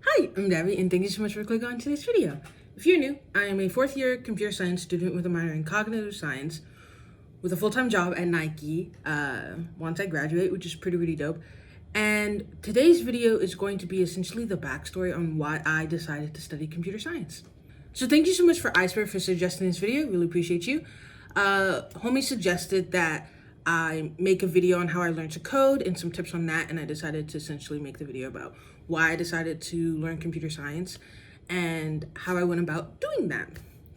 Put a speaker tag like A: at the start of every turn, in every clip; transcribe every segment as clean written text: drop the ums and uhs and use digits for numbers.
A: Hi, I'm Davi, and thank you so much for clicking on today's video. If you're new, I am a fourth-year computer science student with a minor in cognitive science with a full-time job at Nike once I graduate, which is pretty dope. And today's video is going to be essentially the backstory on why I decided to study computer science. So thank you so much for Iceberg for suggesting this video. Really appreciate you. Homie suggested that I make a video on how I learned to code and some tips on that, and I decided to essentially make the video about why I decided to learn computer science and how I went about doing that.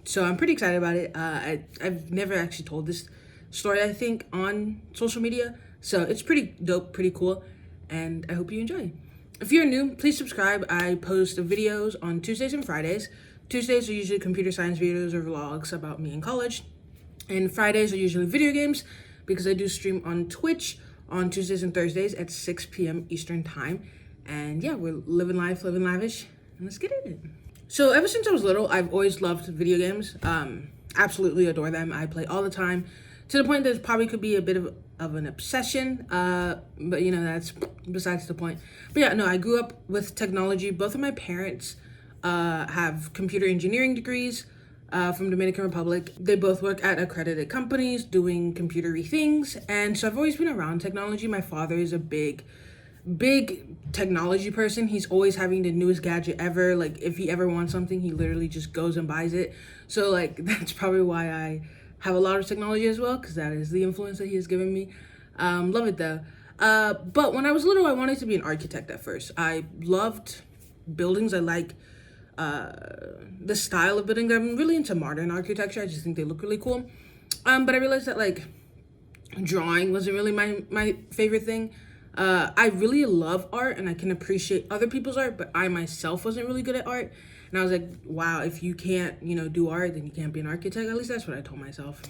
A: So I'm pretty excited about it. I've never actually told this story, I think, on social media, so it's pretty dope, pretty cool, and I hope you enjoy. If you're new, please subscribe. I post videos on Tuesdays and Fridays. Tuesdays are usually computer science videos or vlogs about me in college, and Fridays are usually video games because I do stream on Twitch on Tuesdays and Thursdays at 6 p.m. Eastern time. And yeah, we're living life, living lavish, and let's get in it. So ever since I was little, I've always loved video games. Absolutely adore them. I play all the time, to the point that it probably could be a bit of an obsession, but you know, that's besides the point. But yeah, no, I grew up with technology. Both of my parents have computer engineering degrees from Dominican Republic. They both work at accredited companies doing computery things, and so I've always been around technology. My father is a big technology person. He's always having the newest gadget ever. Like, if he ever wants something, he literally just goes and buys it. So like, that's probably why I have a lot of technology as well, because that is the influence that he has given me. Love it though. But when I was little, I wanted to be an architect at first. I loved buildings. I like the style of building. I'm really into modern architecture. I just think they look really cool. But I realized that like drawing wasn't really my favorite thing. I really love art and I can appreciate other people's art, but I myself wasn't really good at art. And I was like, wow, if you can't, do art, then you can't be an architect. At least that's what I told myself.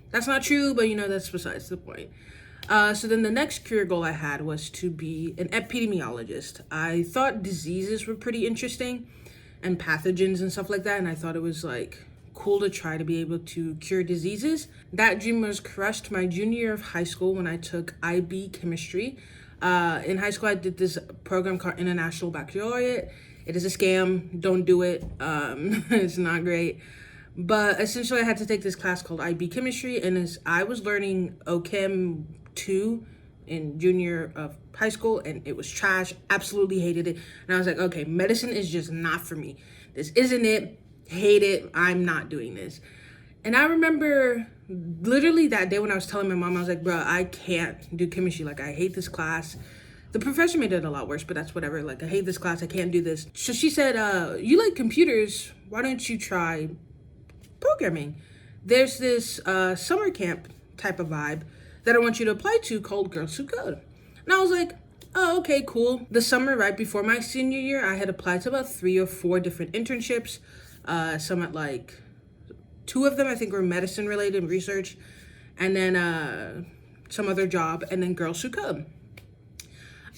A: That's not true, but that's besides the point. So then the next career goal I had was to be an epidemiologist. I thought diseases were pretty interesting and pathogens and stuff like that. And I thought it was like cool to try to be able to cure diseases. That dream was crushed my junior year of high school when I took IB chemistry. In high school, I did this program called International Baccalaureate. It is a scam. Don't do it. It's not great. But essentially, I had to take this class called IB chemistry, and as I was learning OChem 2 in junior of high school, and it was trash. Absolutely hated it. And I was like, okay, medicine is just not for me. This isn't it. Hate it. I'm not doing this. And I remember literally that day when I was telling my mom, I was like, bro, I can't do chemistry. Like, I hate this class. The professor made it a lot worse, but that's whatever. Like, I hate this class. I can't do this. So she said, you like computers. Why don't you try programming? There's this summer camp type of vibe that I want you to apply to called Girls Who Code. And I was like, oh, okay, cool. The summer right before my senior year, I had applied to about 3 or 4 different internships. Some at like 2 of them I think were medicine related research, and then some other job, and then Girls Who Code.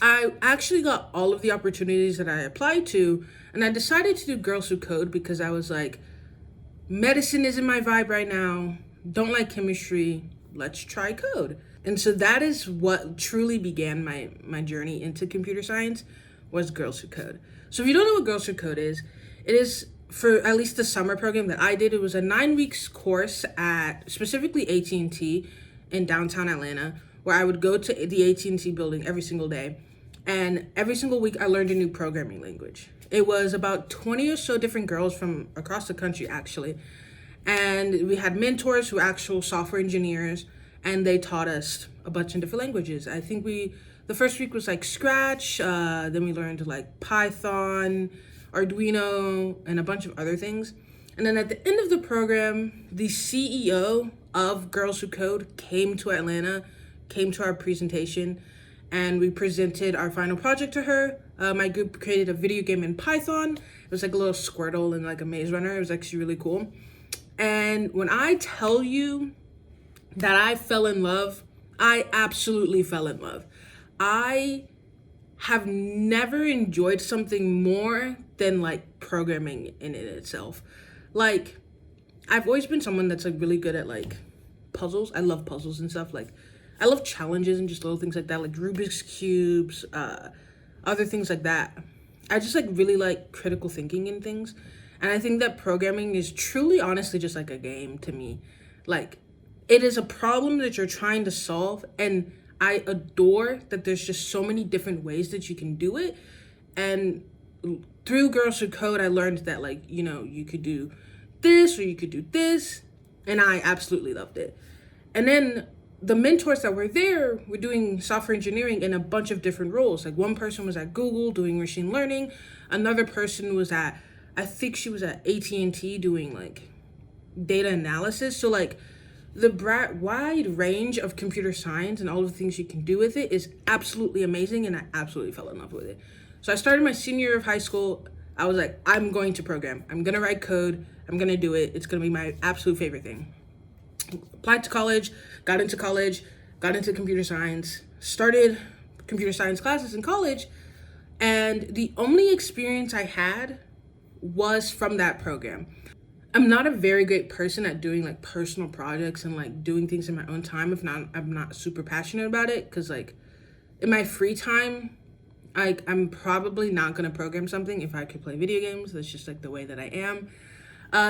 A: I actually got all of the opportunities that I applied to, and I decided to do Girls Who Code because I was like, medicine isn't my vibe right now, don't like chemistry, let's try code. And so that is what truly began my journey into computer science, was Girls Who Code. So if you don't know what Girls Who Code is, it is, for at least the summer program that I did, it was a 9 weeks course at specifically AT&T in downtown Atlanta, where I would go to the AT&T building every single day. And every single week I learned a new programming language. It was about 20 or so different girls from across the country, actually. And we had mentors who were actual software engineers, and they taught us a bunch of different languages. I think the first week was like Scratch, then we learned like Python, Arduino, and a bunch of other things. And then at the end of the program, the CEO of Girls Who Code came to Atlanta, came to our presentation, and we presented our final project to her. My group created a video game in Python. It was like a little Squirtle and like a Maze Runner. It was actually really cool. And when I tell you that I fell in love, I absolutely fell in love. I have never enjoyed something more than like programming in it itself. Like, I've always been someone that's like really good at like puzzles. I love puzzles and stuff. Like, I love challenges and just little things like that, like Rubik's Cubes, other things like that. I just like really like critical thinking in things. And I think that programming is truly honestly just like a game to me. Like, it is a problem that you're trying to solve, and I adore that there's just so many different ways that you can do it. And through Girls Who Code, I learned that, like, you know, you could do this or you could do this, and I absolutely loved it. And then the mentors that were there were doing software engineering in a bunch of different roles. Like, one person was at Google doing machine learning, another person was at, I think she was at AT&T doing like data analysis. So like the wide range of computer science and all of the things you can do with it is absolutely amazing, and I absolutely fell in love with it. So I started my senior year of high school. I was like, I'm going to program. I'm going to write code. I'm going to do it. It's going to be my absolute favorite thing. Applied to college, got into computer science, started computer science classes in college, and the only experience I had was from that program. I'm not a very great person at doing like personal projects and like doing things in my own time if not I'm not super passionate about it, because like in my free time, I'm probably not gonna program something if I could play video games. That's just like the way that I am.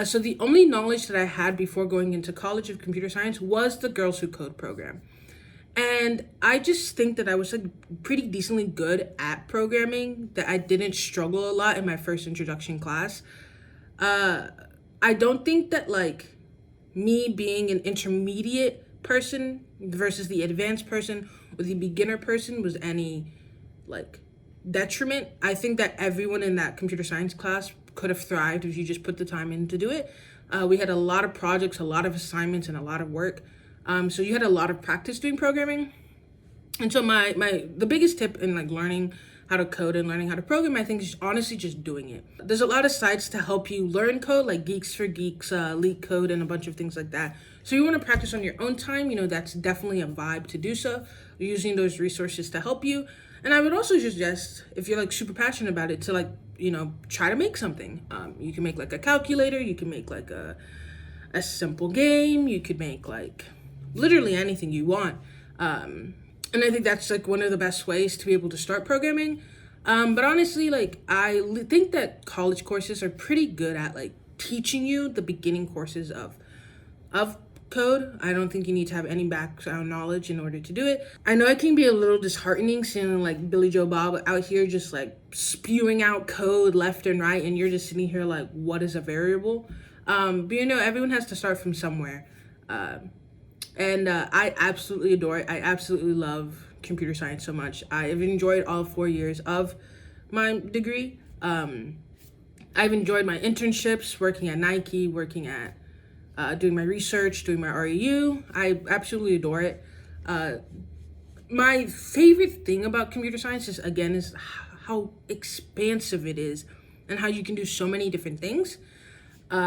A: So the only knowledge that I had before going into college of computer science was the Girls Who Code program. And I just think that I was like pretty decently good at programming, that I didn't struggle a lot in my first introduction class. I don't think that like me being an intermediate person versus the advanced person or the beginner person was any like detriment. I think that everyone in that computer science class could have thrived if you just put the time in to do it. We had a lot of projects, a lot of assignments, and a lot of work. So you had a lot of practice doing programming. And so the biggest tip in like learning how to code and learning how to program, I think, is honestly just doing it. There's a lot of sites to help you learn code, like Geeks for Geeks, Leak Code, and a bunch of things like that. So you want to practice on your own time, you know, that's definitely a vibe to do so. You're using those resources to help you. And I would also suggest, if you're like super passionate about it, to like, you know, try to make something. You can make like a calculator, you can make like a simple game, you could make like literally anything you want. And I think that's like one of the best ways to be able to start programming. But honestly, like I think that college courses are pretty good at like teaching you the beginning courses of code. I don't think you need to have any background knowledge in order to do it. I know it can be a little disheartening seeing like Billy Joe Bob out here just like spewing out code left and right, and you're just sitting here like, what is a variable? But you know, everyone has to start from somewhere. And I absolutely adore it. I absolutely love computer science so much. I've enjoyed all 4 years of my degree. I've enjoyed my internships, working at Nike, working at doing my research, doing my REU. I absolutely adore it. My favorite thing about computer science is how expansive it is and how you can do so many different things. So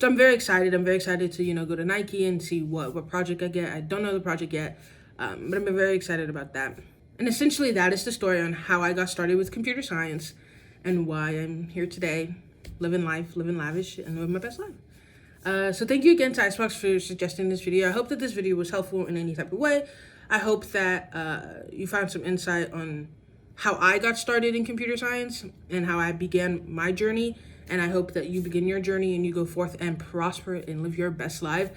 A: I'm very excited. I'm very excited to, you know, go to Nike and see what project I get. I don't know the project yet, but I'm very excited about that. And essentially that is the story on how I got started with computer science and why I'm here today, living life, living lavish, and living my best life. So thank you again to Icebox for suggesting this video. I hope that this video was helpful in any type of way. I hope that you found some insight on how I got started in computer science and how I began my journey. And I hope that you begin your journey and you go forth and prosper and live your best life.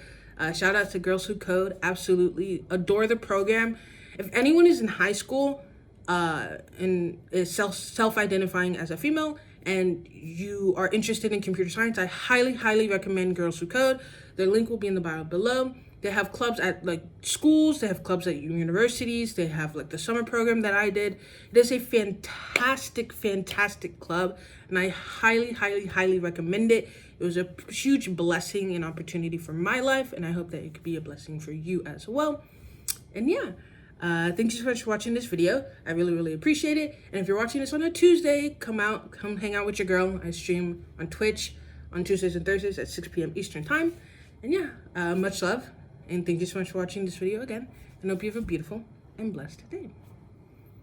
A: Shout out to Girls Who Code. Absolutely adore the program. If anyone is in high school and is self-identifying as a female and you are interested in computer science, I highly, highly recommend Girls Who Code. Their link will be in the bio below. They have clubs at like schools, they have clubs at universities, they have like the summer program that I did. It is a fantastic, fantastic club, and I highly, highly, highly recommend it. It was a huge blessing and opportunity for my life, and I hope that it could be a blessing for you as well. And yeah, thank you so much for watching this video. I really, really appreciate it. And if you're watching this on a Tuesday, come hang out with your girl. I stream on Twitch on Tuesdays and Thursdays at 6 p.m. Eastern time. And yeah, much love. And thank you so much for watching this video again. And hope you have a beautiful and blessed day.